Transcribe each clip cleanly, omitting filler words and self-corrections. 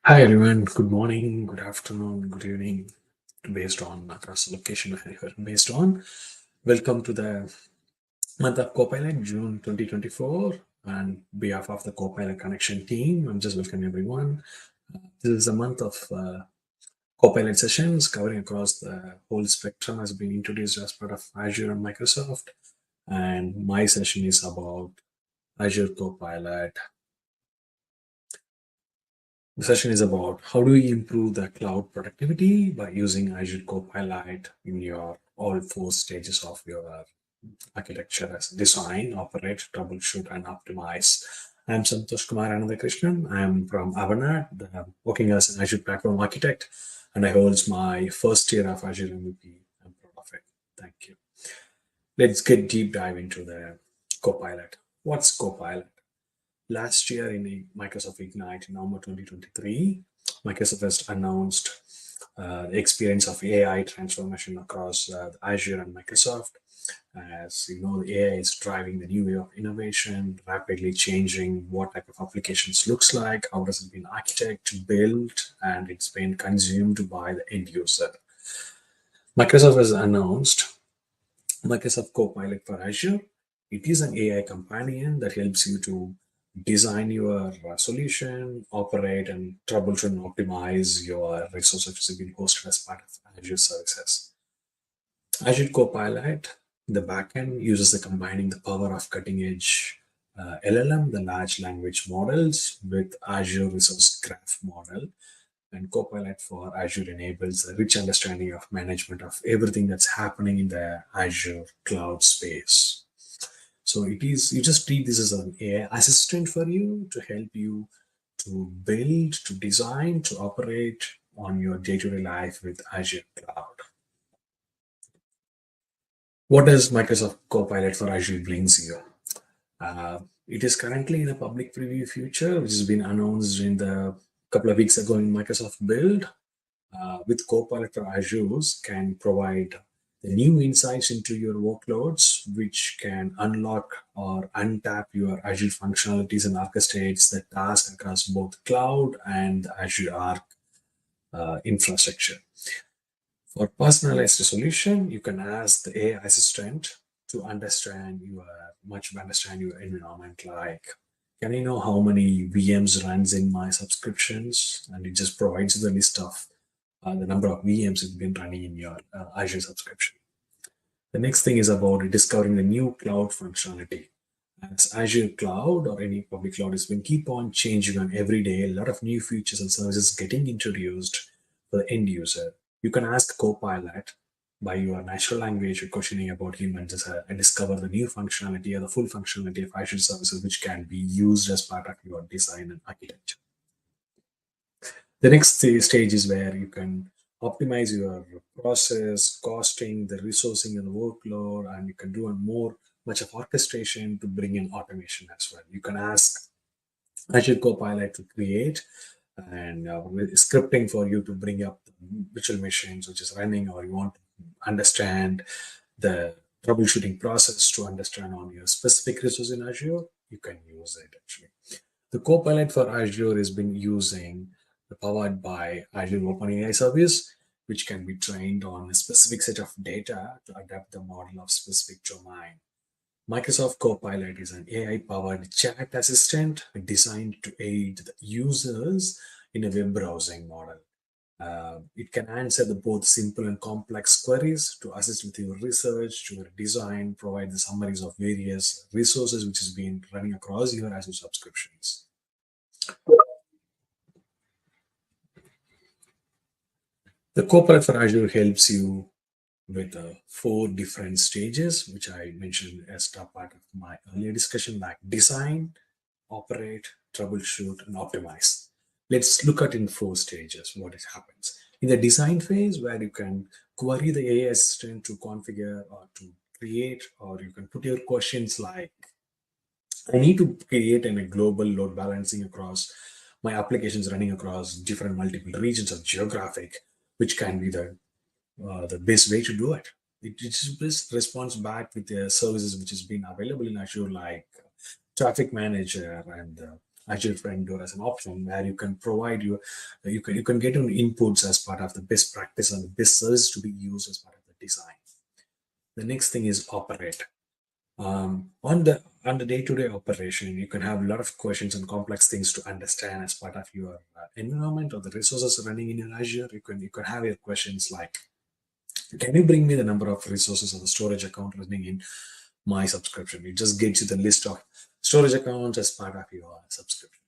Hi everyone, good morning, good afternoon, good evening, based on across the location where you're based on. Welcome to the month of Copilot, June 2024. And behalf of the Copilot Connection team, I'm just welcoming everyone. This is a month of Copilot sessions covering across the whole spectrum has been introduced as part of Azure and Microsoft. And my session is about Azure Copilot. The session is about how do we improve the cloud productivity by using Azure Copilot in your all four stages of your architecture as design, operate, troubleshoot, and optimize. I'm Santhosh Kumar Krishnan. I'm from Avanad, working as an Azure platform architect, and I hold my first year of Azure MVP. I'm proud of it. Thank you. Let's get deep dive into the Copilot. What's Copilot? Last year in the Microsoft Ignite in November 2023, Microsoft has announced the experience of AI transformation across Azure and Microsoft. As you know, the AI is driving the new way of innovation, rapidly changing what type of applications looks like, how does it been architected, built, and it's been consumed by the end user. Microsoft has announced Microsoft Copilot for Azure. It is an AI companion that helps you to design your solution, operate and troubleshoot and optimize your resources which have been hosted as part of Azure services. Azure Copilot, the backend, uses the combining the power of cutting-edge LLM, the large language models, with Azure Resource Graph model. And Copilot for Azure enables a rich understanding of management of everything that's happening in the Azure cloud space. So it is, you just treat this as an AI assistant for you to help you to build, to design, to operate on your day-to-day life with Azure Cloud. What does Microsoft Copilot for Azure brings you? It is currently in a public preview feature, which has been announced in the couple of weeks ago in Microsoft Build. With Copilot for Azure can provide the new insights into your workloads, which can unlock or untap your Azure functionalities and orchestrates the task across both cloud and Azure Arc infrastructure. For personalized solution, you can ask the AI assistant to understand your environment. Like, can I know how many VMs runs in my subscriptions? And it just provides the list of the number of VMs it's been running in your Azure subscription. The next thing is about discovering the new cloud functionality. As Azure Cloud or any public cloud has been keep on changing on every day, a lot of new features and services getting introduced for the end user. You can ask Copilot by your natural language questioning about him and just discover the new functionality or the full functionality of Azure services which can be used as part of your design and architecture. The next stage is where you can optimize your process, costing, the resourcing and the workload, and you can do a much of orchestration to bring in automation as well. You can ask Azure Copilot to create and with scripting for you to bring up the virtual machines which is running, or you want to understand the troubleshooting process to understand on your specific resource in Azure, you can use it actually. The Copilot for Azure has been powered by Azure OpenAI service, which can be trained on a specific set of data to adapt the model of specific domain. Microsoft Copilot is an AI-powered chat assistant designed to aid the users in a web browsing model. It can answer both simple and complex queries to assist with your research, to your design, provide the summaries of various resources which has been running across your Azure subscriptions. The Copilot for Azure helps you with 4 different stages, which I mentioned as top part of my earlier discussion, like design, operate, troubleshoot, and optimize. Let's look at in 4 stages what it happens. In the design phase, where you can query the AI assistant to configure or to create, or you can put your questions like, I need to create a global load balancing across my applications running across different multiple regions of geographic, which can be the best way to do it. It just responds back with the services which has been available in Azure, like Traffic Manager and Azure Front Door as an option where you can provide you can get your inputs as part of the best practice and the best service to be used as part of the design. The next thing is operate. On the day-to-day operation, you can have a lot of questions and complex things to understand as part of your environment or the resources running in your Azure. You can have your questions like, can you bring me the number of resources or the storage account running in my subscription? It just gives you the list of storage accounts as part of your subscription.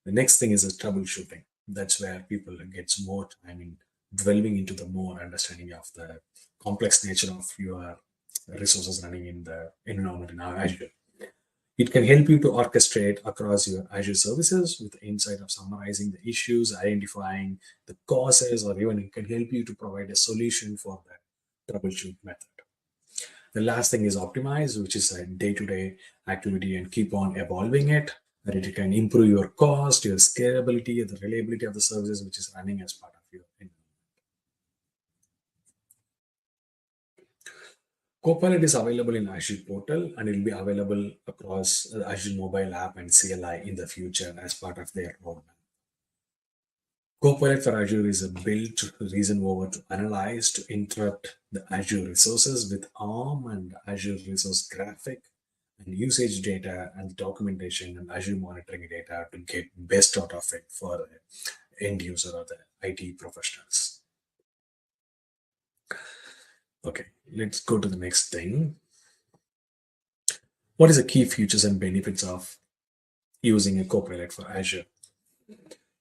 The next thing is the troubleshooting. That's where people gets more time in delving into the more understanding of the complex nature of your resources running in the environment in our Azure. It can help you to orchestrate across your Azure services with the insight of summarizing the issues, identifying the causes, or even it can help you to provide a solution for the troubleshoot method. The last thing is optimize, which is a day-to-day activity and keep on evolving it. That it can improve your cost, your scalability, and the reliability of the services which is running as part of your environment. Copilot is available in Azure portal and it will be available across the Azure mobile app and CLI in the future as part of their roadmap. Copilot for Azure is a built reason over to analyze to interrupt the Azure resources with ARM and Azure resource graphic and usage data and documentation and Azure monitoring data to get best out of it for the end user or the IT professionals. Okay, let's go to the next thing. What is the key features and benefits of using a Copilot for Azure?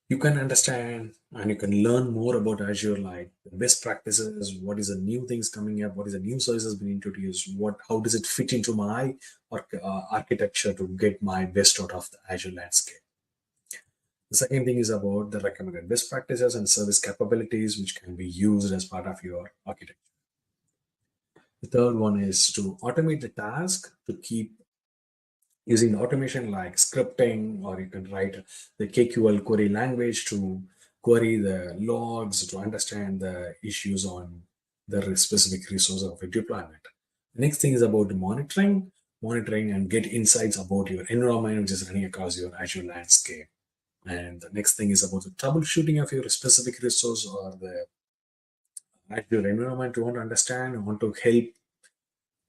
You can understand and you can learn more about Azure, like the best practices, what is the new things coming up, what is the new services being introduced, how does it fit into my architecture to get my best out of the Azure landscape. The second thing is about the recommended best practices and service capabilities, which can be used as part of your architecture. The third one is to automate the task to keep using automation like scripting, or you can write the KQL query language to query the logs to understand the issues on the specific resource of a deployment. The next thing is about the monitoring and get insights about your environment, which is running across your Azure landscape. And the next thing is about the troubleshooting of your specific resource or the Azure environment. You want to understand, you want to help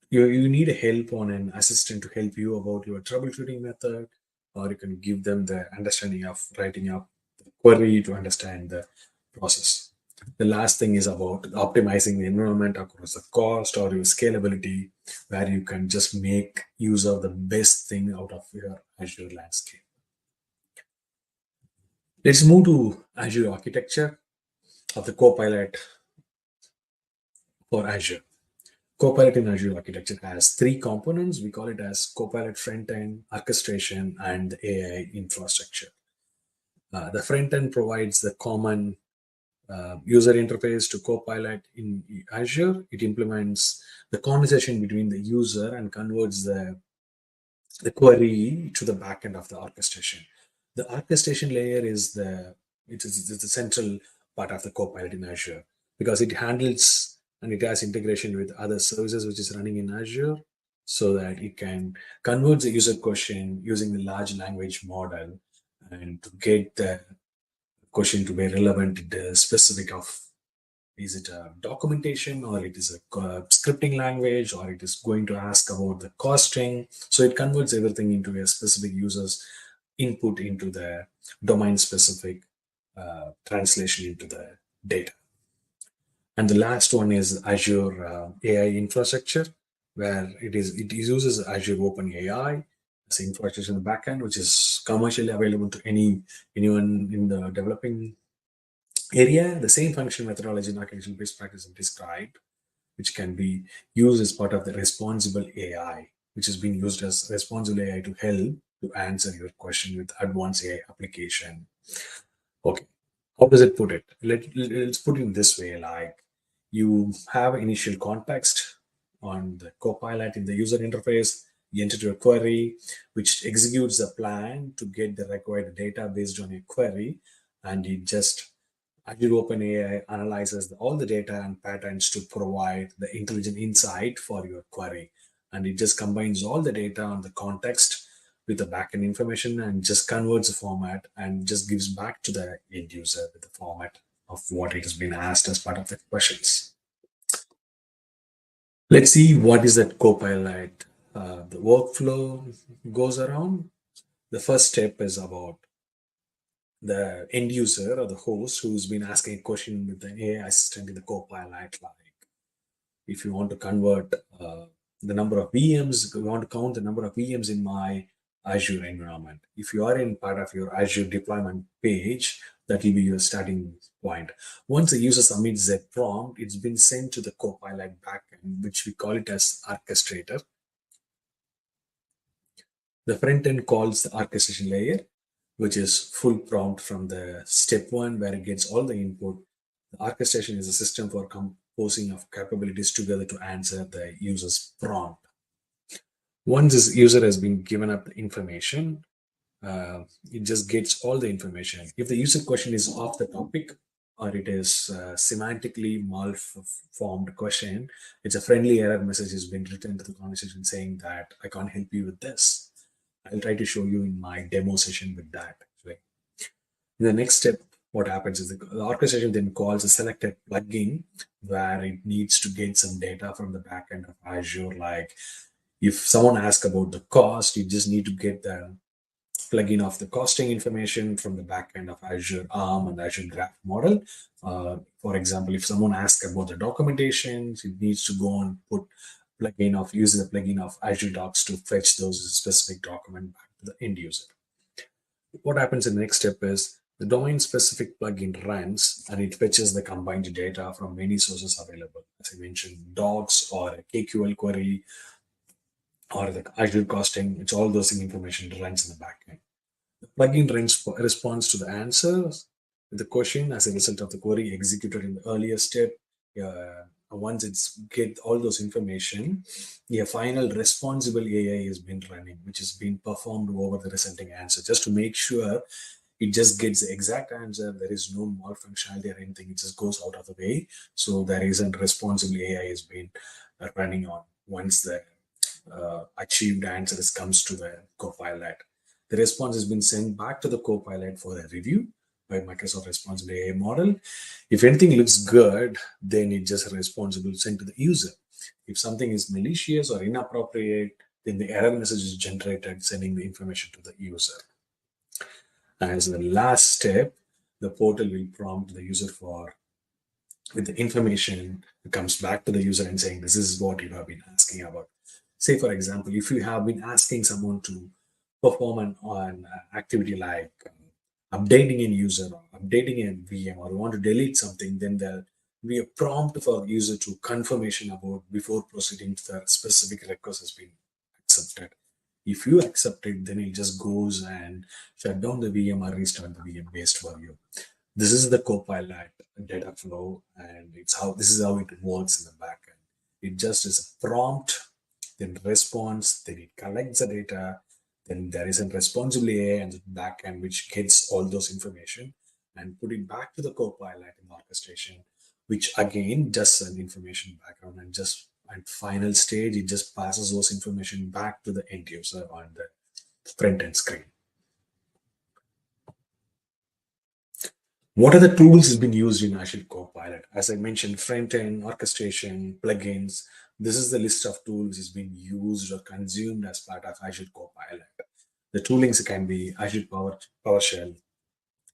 you need a help on an assistant to help you about your troubleshooting method, or you can give them the understanding of writing up the query to understand the process. The last thing is about optimizing the environment across the cost or your scalability, where you can just make use of the best thing out of your Azure landscape. Let's move to Azure architecture of the Copilot for Azure. Copilot in Azure architecture has three components. We call it as Copilot front-end, orchestration, and the AI infrastructure. The front-end provides the common user interface to Copilot in Azure. It implements the conversation between the user and converts the query to the backend of the orchestration. The orchestration layer is the central part of the Copilot in Azure because it handles and it has integration with other services which is running in Azure so that it can convert the user question using the large language model and to get the question to be relevant to the specific of is it a documentation or it is a scripting language or it is going to ask about the costing. So it converts everything into a specific user's input into the domain specific translation into the data. And the last one is Azure AI infrastructure, where it uses Azure OpenAI as infrastructure in the backend, which is commercially available to anyone in the developing area. The same function methodology and architectural best practice is described, which can be used as part of the responsible AI, which is being used as responsible AI to help to answer your question with advanced AI application. Okay, how does it put it? Let's put it in this way, like you have initial context on the Copilot in the user interface, you enter your query, which executes a plan to get the required data based on your query, and it just Azure OpenAI analyzes all the data and patterns to provide the intelligent insight for your query. And it just combines all the data on the context with the backend information and just converts the format and just gives back to the end user with the format of what it has been asked as part of the questions. Let's see what is that Copilot. The workflow goes around. The first step is about the end user or the host who's been asking a question with the AI assistant in the Copilot. Like if you want to convert the number of VMs, you want to count the number of VMs in my Azure environment. If you are in part of your Azure deployment page, that will be your starting point. Once the user submits a prompt, it's been sent to the Copilot backend, which we call it as orchestrator. The front end calls the orchestration layer, which is full prompt from the step one, where it gets all the input. The orchestration is a system for composing of capabilities together to answer the user's prompt. Once this user has been given up the information, it just gets all the information. If the user question is off the topic or it is semantically malformed question, it's a friendly error message has been written to the conversation saying that I can't help you with this. I'll try to show you in my demo session with that. Actually. In the next step, what happens is the orchestration then calls a selected plugin where it needs to get some data from the backend of Azure. Like if someone asks about the cost, you just need to get the plugin of the costing information from the backend of Azure ARM and Azure Graph model. For example, if someone asks about the documentation, it needs to go and put use the plugin of Azure Docs to fetch those specific document back to the end user. What happens in the next step is the domain specific plugin runs and it fetches the combined data from many sources available. As I mentioned, docs or a KQL query or the Azure costing, it's all those information runs in the backend. The plugin responds to the answers with the question as a result of the query executed in the earlier step. Once it's get all those information, a final responsible AI has been running, which has been performed over the resulting answer, just to make sure it just gets the exact answer. There is no malfunctionality or anything. It just goes out of the way. So there isn't responsible AI has been running on once the achieved answer comes to the Copilot. The response has been sent back to the Copilot for a review by Microsoft Responsible AI model. If anything looks good, then it just responsible sent to the user. If something is malicious or inappropriate, then the error message is generated, sending the information to the user. As the last step, the portal will prompt the user with the information. It comes back to the user and saying, this is what you have been asking about. Say, for example, if you have been asking someone to perform an activity like updating a user or updating a VM, or you want to delete something, then there'll be a prompt for user to confirmation about before proceeding to the specific request has been accepted. If you accept it, then it just goes and shut down the VM or restart the VM based for you. This is the Copilot data flow, and this is how it works in the backend. It just is a prompt, then response, then it collects the data, then there is a responsible AI and the backend which gets all those information and put it back to the Copilot in the orchestration, which again just an information background and just at final stage it just passes those information back to the end user on the front end screen. What are the tools has been used in Azure Copilot? As I mentioned, front-end, orchestration, plugins. This is the list of tools has been used or consumed as part of Azure Copilot. The toolings can be Azure PowerShell,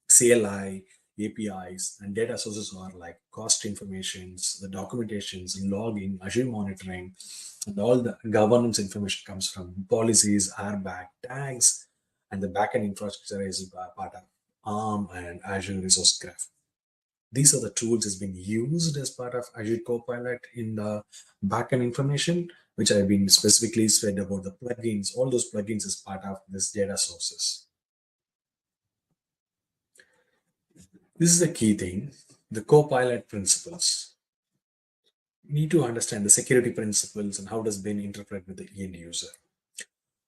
CLI, APIs, and data sources are like cost informations, the documentations, logging, Azure monitoring, and all the governance information comes from policies, airbag, tags, and the backend infrastructure is part of ARM and Azure Resource Graph. These are the tools that's been used as part of Azure Copilot in the backend information, which I've been specifically said about the plugins. All those plugins is part of this data sources. This is the key thing, the Copilot principles. You need to understand the security principles and how does been interpret with the end user.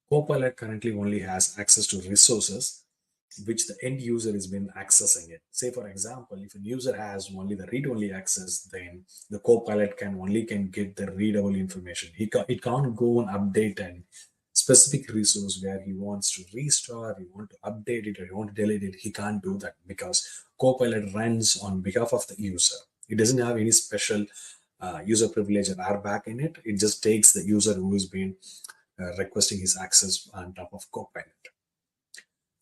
Copilot currently only has access to resources which the end user has been accessing it. Say, for example, if a user has only the read-only access, then the Copilot can get the readable information. It can't go and update and specific resource where he wants to restore, he want to update it, or he want to delete it, he can't do that because Copilot runs on behalf of the user. It doesn't have any special user privilege or RBAC in it. It just takes the user who's been requesting his access on top of Copilot.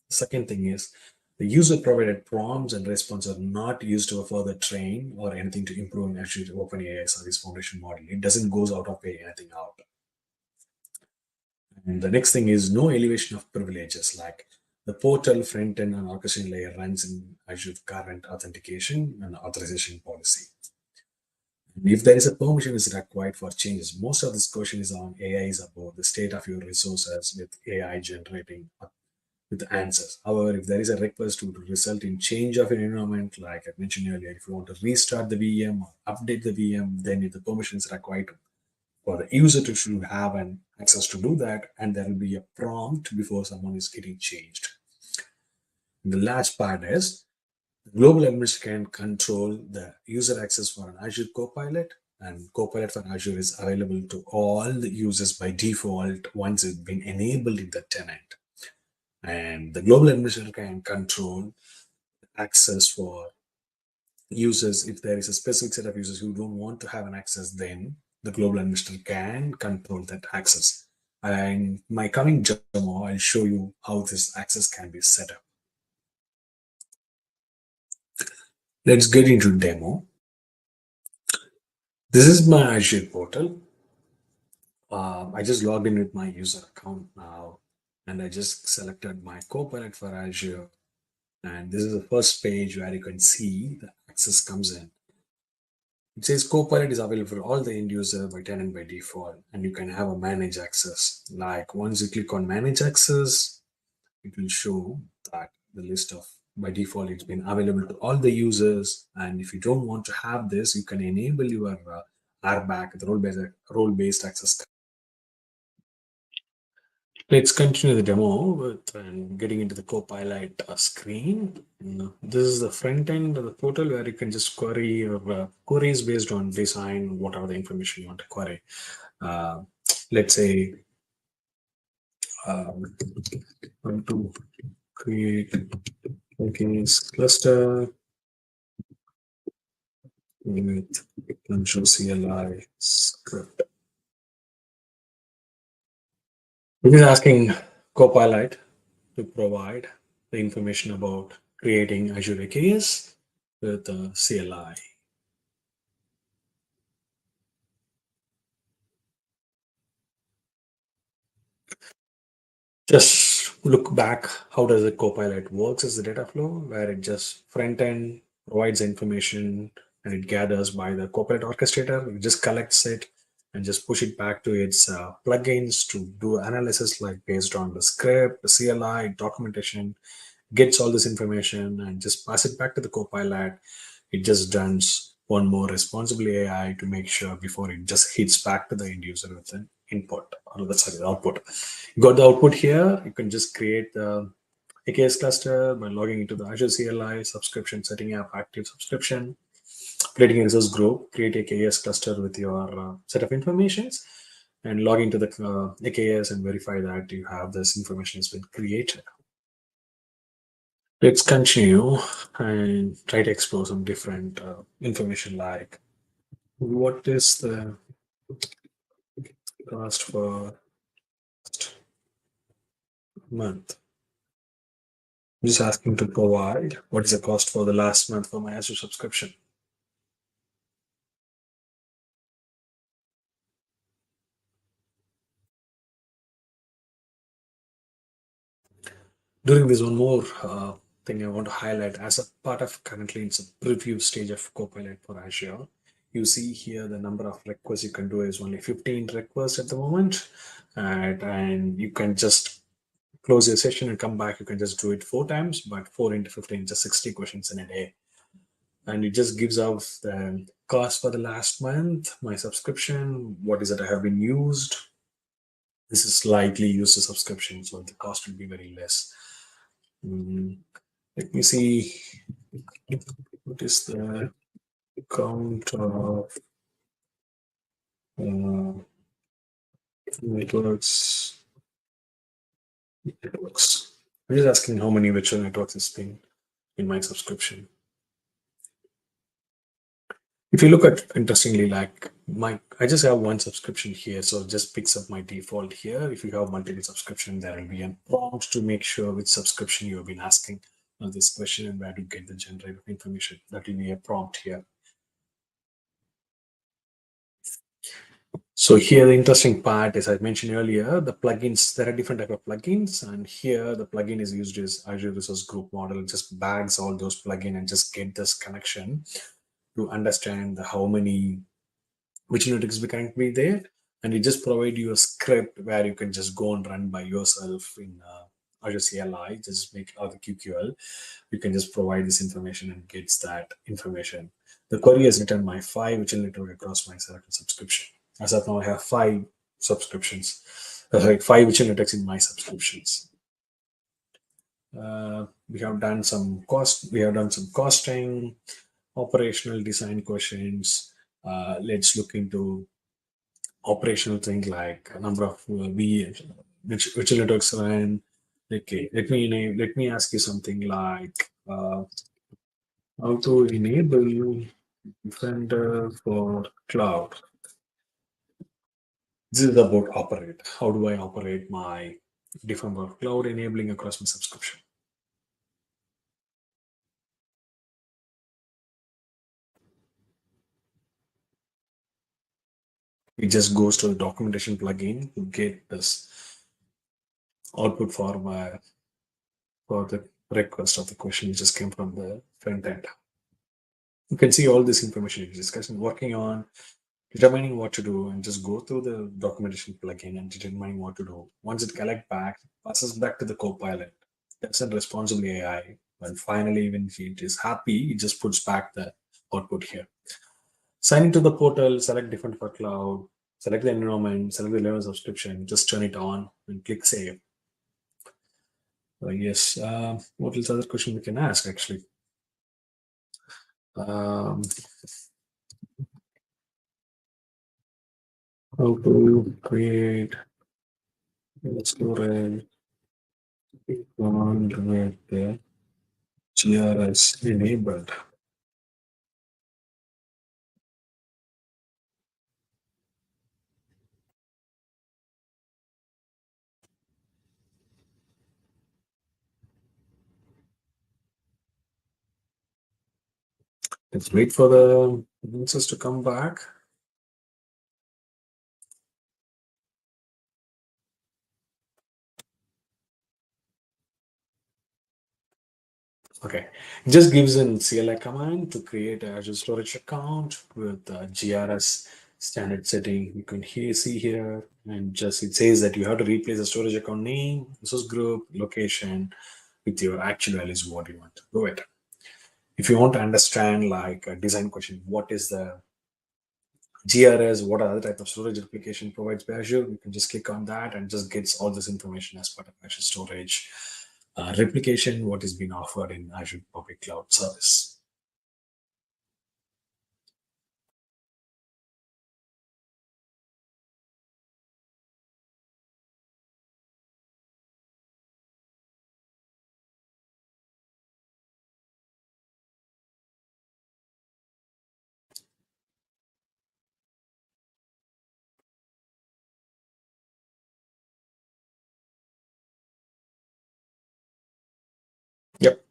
The second thing is the user provided prompts and responses are not used to further train or anything to improve in actually OpenAI Service Foundation model. It doesn't goes out of way anything out. And the next thing is no elevation of privileges, like the portal front end and orchestration layer runs in Azure current authentication and authorization policy. And if there is a permission is required for changes, most of this question is on AI is about the state of your resources with AI generating with answers. However, if there is a request to result in change of your environment, like I mentioned earlier, if you want to restart the VM or update the VM, then if the permission is required for the user to should have an access to do that, and there will be a prompt before someone is getting changed. And the last part is the global administrator can control the user access for an Azure Copilot, and Copilot for Azure is available to all the users by default once it's been enabled in the tenant. And the global administrator can control access for users. If there is a specific set of users who don't want to have an access, then the global administrator can control that access. And my coming demo, I'll show you how this access can be set up. Let's get into demo. This is my Azure portal. I just logged in with my user account now, and I just selected my Copilot for Azure. And this is the first page where you can see the access comes in. It says Copilot is available for all the end user by tenant by default, and you can have a manage access. Like once you click on manage access, it will show that the list of by default it's been available to all the users. And if you don't want to have this, you can enable your RBAC, the role-based access. Let's continue the demo with getting into the Copilot screen. This is the front end of the portal where you can just query your queries based on design, whatever the information you want to query. Let's say want to create a case cluster with control CLI script. It is asking Copilot to provide the information about creating Azure AKS with CLI. Just look back, how does the Copilot works as the data flow, where it just front end provides information and it gathers by the Copilot orchestrator. It just collects it and just push it back to its plugins to do analysis like based on the script, the CLI, documentation, gets all this information and just pass it back to the Copilot. It just runs one more responsible AI to make sure before it just hits back to the end user with an input or the output. You got the output here. You can just create the AKS cluster by logging into the Azure CLI subscription, setting up active subscription, creating a resource group, create AKS cluster with your set of informations, and log into the AKS and verify that you have this information has been created. Let's continue and try to explore some different information like what is the cost for month. I'm just asking to provide what is the cost for the last month for my Azure subscription. During this one more thing I want to highlight as a part of currently it's a preview stage of Copilot for Azure. You see here the number of requests you can do is only 15 requests at the moment, and you can just close your session and come back. You can just do it 4 times, but 4 into 15 just 60 questions in a day. And it just gives out the cost for the last month, my subscription, what is it I have been used. This is slightly user subscription, so the cost will be very less. Let me see what is the count of networks networks. I'm just asking how many virtual networks has been in my subscription. If you look at interestingly, like I just have one subscription here, so it just picks up my default here. If you have multiple subscription, there will be a prompt to make sure which subscription you have been asking this question and where to get the generated information. That will be a prompt here. So here the interesting part, as I mentioned earlier, the plugins, there are different type of plugins, and here the plugin is used as Azure Resource Group model. It just bags all those plugin and just get this connection to understand how many which networks we currently there, and it just provide you a script where you can just go and run by yourself in Azure CLI, just make all the QQL. You can just provide this information and gets that information. The query has written my 5 virtual network across my selected subscription. As of now, I have 5 subscriptions. Sorry, 5 virtual networks in my subscriptions. We have done some costing, operational design questions. Let's look into operational thing like a number of which virtual networks run. Okay, let me ask you something like how to enable Defender for cloud. This is about operate. How do I operate my Defender for cloud enabling across my subscription? It just goes to the documentation plugin to get this output for the request of the question which just came from the front end. You can see all this information you're discussing, working on determining what to do, and just go through the documentation plugin and determining what to do. Once it collects back, passes back to the Copilot. That's a responsible AI. And finally, when it is happy, it just puts back the output here. Sign into the portal, select different for cloud, select the environment, select the level of subscription, just turn it on and click save. Yes. What is the other question we can ask actually? How to create storage on with the GRS enabled. Let's wait for the answers to come back. Okay, it just gives an CLI command to create a Azure storage account with GRS standard setting. You can see here, and just it says that you have to replace the storage account name, resource group, location with your actual values, what you want to do it. If you want to understand like a design question, what is the GRS, what other type of storage application provides by Azure, you can just click on that and just gets all this information as part of Azure storage replication, what is being offered in Azure Public Cloud Service. Yep,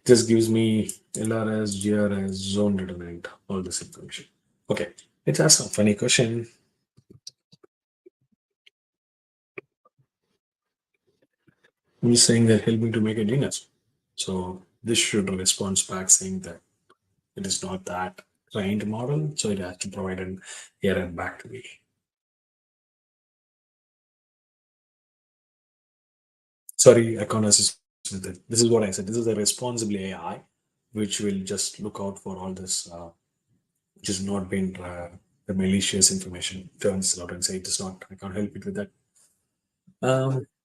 this gives me LRS, GRS, zone determinant, all this information. Okay, let's ask a funny question. I'm saying that help me to make a dinner. So this should respond back saying that it is not that trained model, so it has to provide an error back to me. Sorry, I can't assist with it. This is what I said. This is a responsible AI, which will just look out for all this, which has not been the malicious information. Turns it out and say it is not. I can't help it with that.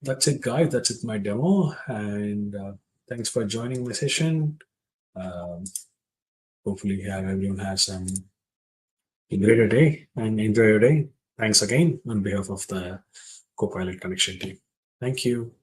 That's it, guys. That's it, my demo. And thanks for joining my session. Um, hopefully, everyone has a greater day and enjoy your day. Thanks again on behalf of the Copilot Connection team. Thank you.